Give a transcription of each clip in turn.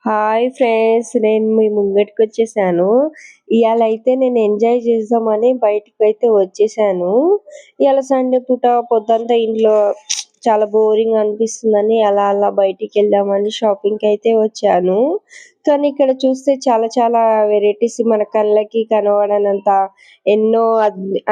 Hi friends, నేను మీ ముంగటికొచ్చేసాను. ఇయాలైతే నేను enjoy చేద్దామని బయటికైతే వచ్చేసాను. ఇయాల సండే పూట పొద్దంతా ఇంట్లో చాలా బోరింగ్ అనిపిస్తుందని అలా అలా బయటికెళ్దామని షాపింగ్‌కైతే వచ్చాను. కానీ ఇక్కడ చూస్తే చాలా చాలా వెరైటీస్ మన కళ్ళకి కనబడనంత ఎన్నో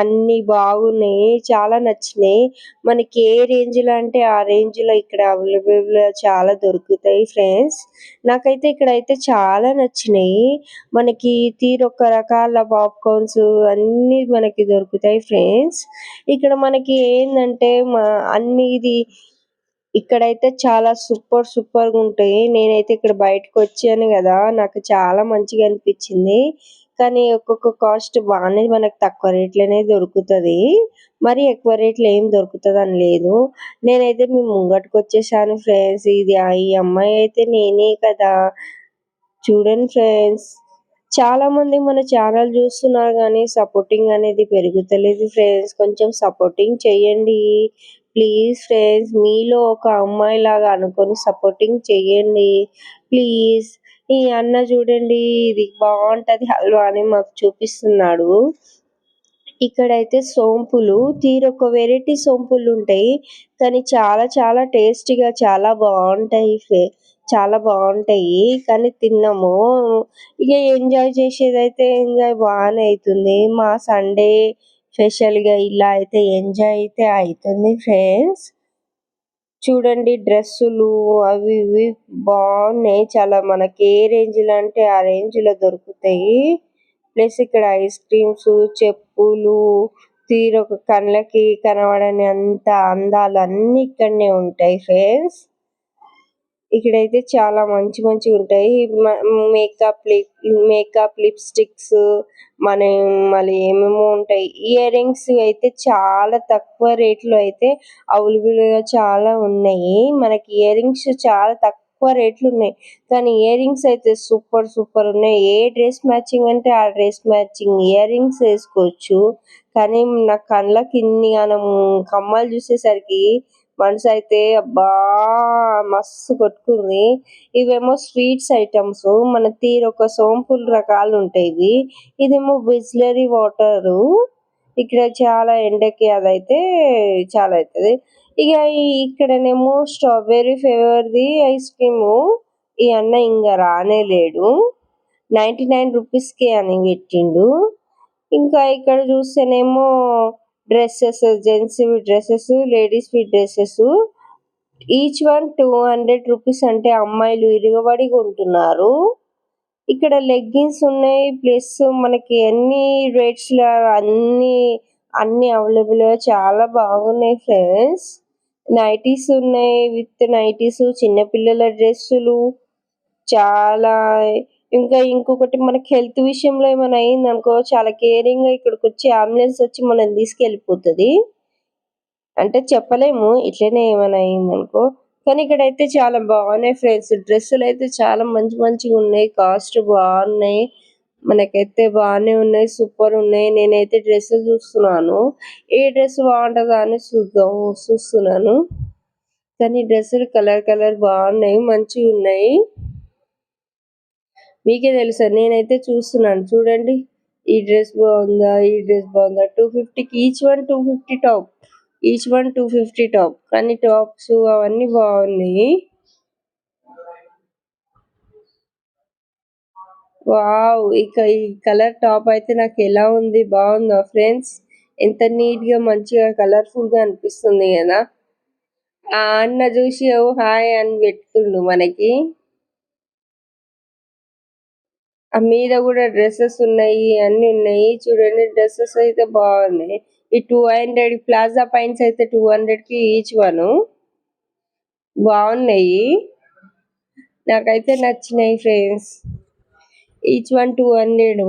అన్నీ బాగున్నాయి. చాలా నచ్చినాయి. మనకి ఏ రేంజ్‌లో అంటే ఆ రేంజ్‌లో ఇక్కడ అవైలబుల్‌గా చాలా దొరుకుతాయి ఫ్రెండ్స్. నాకైతే ఇక్కడైతే చాలా నచ్చినాయి. మనకి తీరొక్క రకాల పాప్‌కార్న్స్ అన్నీ మనకి దొరుకుతాయి ఫ్రెండ్స్. ఇక్కడ మనకి ఏందంటే అన్నీ ఇక్కడైతే చాలా సూపర్‌గుంటాయి. నేనైతే ఇక్కడ బయటకొచ్చాను గదా! నాకు చాలా మంచిగా అనిపిచ్చింది. కానీ ఒక్కొక్క కాస్ట్ బానే మనకు తక్కువ రేట్‌లోనే దొరుకుతది. మరి ఎక్కువ రేట్‌లో ఏం దొరుకుతదని లేదు. నేనైతే మీ ముంగటకొచ్చేసాను ఫ్రెండ్స్. ఈ అమ్మాయి అయితే నేనే కదా! చూడండి ఫ్రెండ్స్. చాలామంది మన ఛానల్ జూస్తున్నారు గానీ సపోర్టింగ్ అనేది పెరుగుతలేదు ఫ్రెండ్స్. కొంచెం సపోర్టింగ్ చెయ్యండి. Please friends. మీలో ఒక అమ్మాయిలాగా అనుకోని సపోర్టింగ్ చెయ్యండి. ప్లీజ్. ఈ అన్న చూడండి, ఇది బావుంటది హల్వా అని మాకు చూపిస్తున్నాడు. ఇక్కడైతే సోంపులు తీరొక వెరైటీ సోంపులుంటాయి. కానీ చాలా చాలా టేస్టీగా చాలా బావుంటాయి. కానీ తిన్నాము. ఇగ ఎంజాయ్ చేసేదైతే ఎంజాయ్ బానే అయితుంది. మా సండే స్పెషల్‌గా ఇలా అయితే ఎంజాయ్ అయితే అయితుంది ఫ్రెండ్స్. చూడండి డ్రెస్సులు అవి ఇవి బావున్నాయి. చాలా మనకి ఏ రేంజ్‌లో అంటే ఆ రేంజ్‌లో దొరుకుతాయి. ప్లస్ ఇక్కడ ఐస్ క్రీమ్స్, చెప్పులు, తీరొక కళ్ళకి కనబడని అంత అందాలు అన్నీ ఇక్కడనే ఉంటాయి ఫ్రెండ్స్. ఇక్కడైతే చాలా మంచి మంచిగుంటాయి. మేకప్, లిప్‌స్టిక్స్ మన మళ్ళీ ఏమేమో ఉంటాయి. ఇయర్ రింగ్స్ అయితే చాలా తక్కువ రేట్‌లో అయితే అవైలబుల్‌గా చాలా ఉన్నాయి. మనకి ఇయర్ రింగ్స్ చాలా తక్కువ రేట్లున్నాయి. కానీ ఇయర్ రింగ్స్ అయితే సూపర్ ఉన్నాయి. ఏ డ్రెస్ మ్యాచింగ్ అంటే ఆ డ్రెస్ మ్యాచింగ్ ఇయర్ రింగ్స్ ఏసుకోవచ్చు. కానీ నా కళ్ళకి ఇన్నిగనం కమ్మలు చూసేసరికి మనసైతే అబ్బా! మస్తు కొట్టుకుంది. ఇవేమో స్వీట్స్ ఐటెమ్స్. మన తీరొక సోంపులు రకాలుంటాయి ఇవి. ఇదేమో బిస్లెరీ వాటరు. ఇక్కడ చాలా ఎండకి అదైతే చాలా అయితది. ఇగ ఇక్కడనేమో స్ట్రాబెర్రీ ఫ్లేవర్‌ది ఐస్ క్రీము. ఈ అన్న ఇంగ రానే లేడు. 99 రూపీస్‌కే అని పెట్టిండు. ఇంకా ఇక్కడ చూస్తేనేమో జెంట్స్‌వి డ్రెసెస్, లేడీస్‌వి డ్రెసెస్ ఈచ్ వన్ 200 రూపీస్ అంటే అమ్మాయిలు ఇరగబడి కొంటున్నారు. ఇక్కడ లెగ్గింగ్స్ ఉన్నాయి. ప్లస్ మనకి అన్ని రేట్స్‌లో అన్నీ, అన్నీ అవైలబుల్‌గా చాలా బాగున్నాయి ఫ్రెండ్స్. నైటీస్ ఉన్నాయి. విత్ నైటీస్, చిన్న పిల్లల డ్రెస్సులు చాలా ఇంకా ఇంకొకటి మనకి హెల్త్ విషయంలో ఏమైనా అయిందనుకో చాలా కేరింగ్‌గా ఇక్కడికొచ్చి అంబులెన్స్ వచ్చి మనల్ని తీసుకెళ్ళిపోతది. అంటే చెప్పలేము. ఇట్లనే ఏమైనా అయిందనుకో. కానీ ఇక్కడైతే చాలా బాగున్నాయి ఫ్రెండ్స్. డ్రెస్సులైతే చాలా మంచి మంచిగున్నాయి. కాస్ట్ బాగున్నాయి. మనకైతే బానే ఉన్నాయి. సూపరున్నాయి. నేనైతే డ్రెస్సులు చూస్తున్నాను. ఏ డ్రెస్ బాగుంటదా అని చూస్తున్నాను. కానీ డ్రెస్సులు కలర్ బాగున్నాయి. మంచిగున్నాయి. మీకే తెలుసా నేనైతే చూస్తున్నాను. చూడండి. ఈ డ్రెస్ బాగుందా? ఈ డ్రెస్ బాగుందా? 250కి each one 250 top. Each one 250 top. కానీ టాప్స్ అవన్నీ బాగున్నాయి. వావ్! ఇక ఈ కలర్ టాప్ అయితే నాకెలా ఉంది? బాగుందా ఫ్రెండ్స్? ఎంత నీట్‌గా మంచిగా కలర్‌ఫుల్‌గా అనిపిస్తుంది గదా! ఆ అన్న జూసి ఓ హాయ్ అని పెడుతుండు మనకి. ఆ మీద గూడా డ్రెసెస్ ఉన్నాయి. అన్నీ ఉన్నాయి. చూడండి డ్రెసెస్ అయితే బాగున్నాయి. ఈ 200 ప్లాజా పాయింట్స్ అయితే 200కి ఈచ్ వన్. బాగున్నాయి. నాకైతే నచ్చినాయి ఫ్రెండ్స్. Each one 200.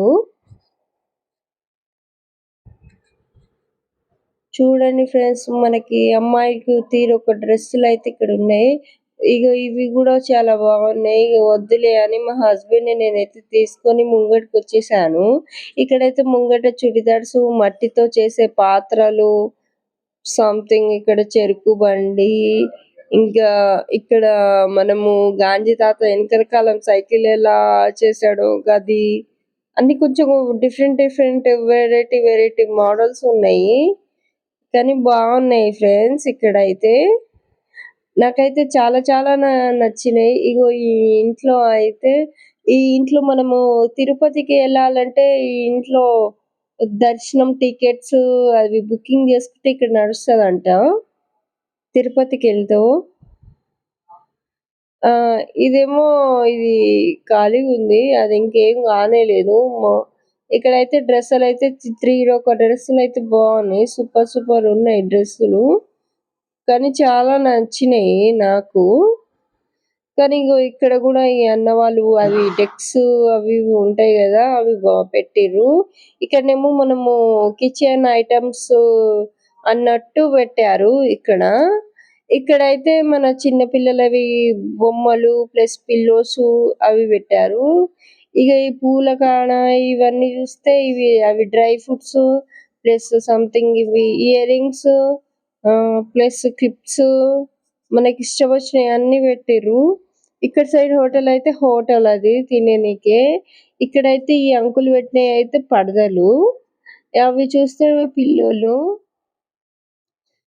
చూడండి ఫ్రెండ్స్ మనకి అమ్మాయికి తీరొక డ్రెస్సులయితే ఇక్కడున్నాయి. ఇవి గూడా చాలా బాగున్నాయి. ఇగ వద్దులే అని మా హస్బెండ్‌ని నేనైతే తీసుకొని ముంగటికొచ్చేసాను. ఇక్కడైతే ముంగట చుడిదార్సు, మట్టితో చేసే పాత్రలు, సంథింగ్ ఇక్కడ చెరుకు బండి, ఇంకా ఇక్కడ మనము గాంధీ తాత వెనకల కాలం సైకిల్ ఎలా చేశాడో గది అన్ని కొంచెం డిఫరెంట్ డిఫరెంట్ వెరైటీ మోడల్స్ ఉన్నాయి. కానీ బాగున్నాయి ఫ్రెండ్స్ ఇక్కడైతే. నాకైతే చాలా చాలా నచ్చినాయి. ఇగో ఈ ఇంట్లో అయితే ఈ ఇంట్లో మనము తిరుపతికి వెళ్ళాలంటే ఈ ఇంట్లో దర్శనం టికెట్స్ అవి బుకింగ్ చేసుకుంటే ఇక్కడ నడుస్తదంట. తిరుపతికి వెళ్తూ ఇదేమో ఇది ఖాళీగుంది. అది ఇంకేం కానేలేదు. ఇక్కడైతే డ్రెస్సులయితే 3 ఒక డ్రెస్సులయితే బాగున్నాయి. సూపర్ సూపర్ ఉన్నాయి డ్రెస్సులు. కానీ చాలా నచ్చినాయి నాకు. కానీ ఇగో ఇక్కడ గూడా ఈ అన్న వాళ్ళు అవి డెక్స్ అవి ఇవి ఉంటాయి గదా! అవి పెట్టిర్రు. ఇక్కడనేమో మనము కిచెన్ ఐటెమ్స్ అన్నట్టు పెట్టారు ఇక్కడ. ఇక్కడైతే మన చిన్న పిల్లలవి బొమ్మలు ప్లస్ పిల్లోసు అవి పెట్టారు. ఇగ ఈ పూల కాడ ఇవన్నీ చూస్తే అవి డ్రై ఫ్రూట్స్ ప్లస్ సంథింగ్ ఇవి ఇయర్ రింగ్స్ ప్లస్ క్లిప్స్ మనకిష్టం వచ్చినయి అన్నీ పెట్టిర్రు. ఇక్కడ సైడ్ హోటల్ అయితే హోటల్ అది తినేనికే. ఇక్కడైతే ఈ అంకుల్ పెట్టినయి అయితే పడదలు. అవి చూస్తే పిల్లోలు